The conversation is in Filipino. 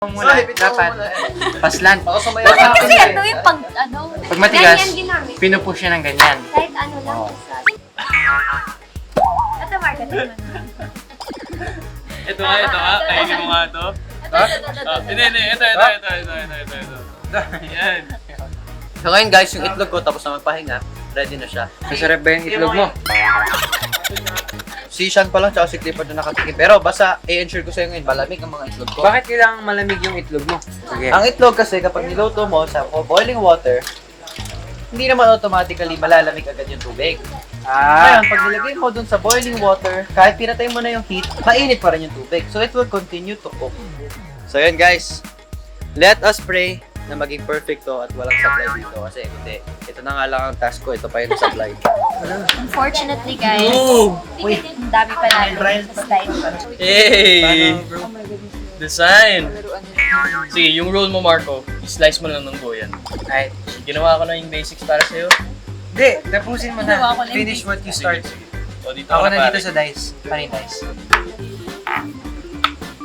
Muna, dapat paslant. Kasi ano yung pag ano. Pag matigas, Ganyan ginamit. pinupush siya ng ganyan. Kahit ano lang. Ito, market naman. Ito nga. Kainin mo nga to. Hindi. Ito. Yan. So ngayon guys, yung itlog ko tapos na magpahinga, ready na siya. Masarap ba yung itlog mo? Si Sean pa lang tsaka si Clifford na nakatikim. Pero basta i-ensure ko sa'yo ngayon, malamig ang mga itlog ko. Bakit kailangan malamig yung itlog mo? Sige. Ang itlog kasi kapag niluto mo sa boiling water, hindi naman automatically malalamig agad yung tubig. Ngayon, pag nilagay mo dun sa boiling water, kahit pinatay mo na yung heat, mainit pa rin yung tubig. So it will continue to cook. So yun guys, let us pray na maging perfect to at walang supply dito. Kasi hindi, ito na nga lang ang task ko, ito pa yung supply. Unfortunately, guys. Wait. Ang dami pa natin sa slide. Hey! Design! Sige, yung roll mo, Marco, slice mo lang ng goyan. Ay, Ginawa ko na yung basics para sa'yo. hindi, tapusin mo Ginawa ko na. na yung Finish what you start. O, dito Ako ka na na dito pare. sa dice. Parin dice.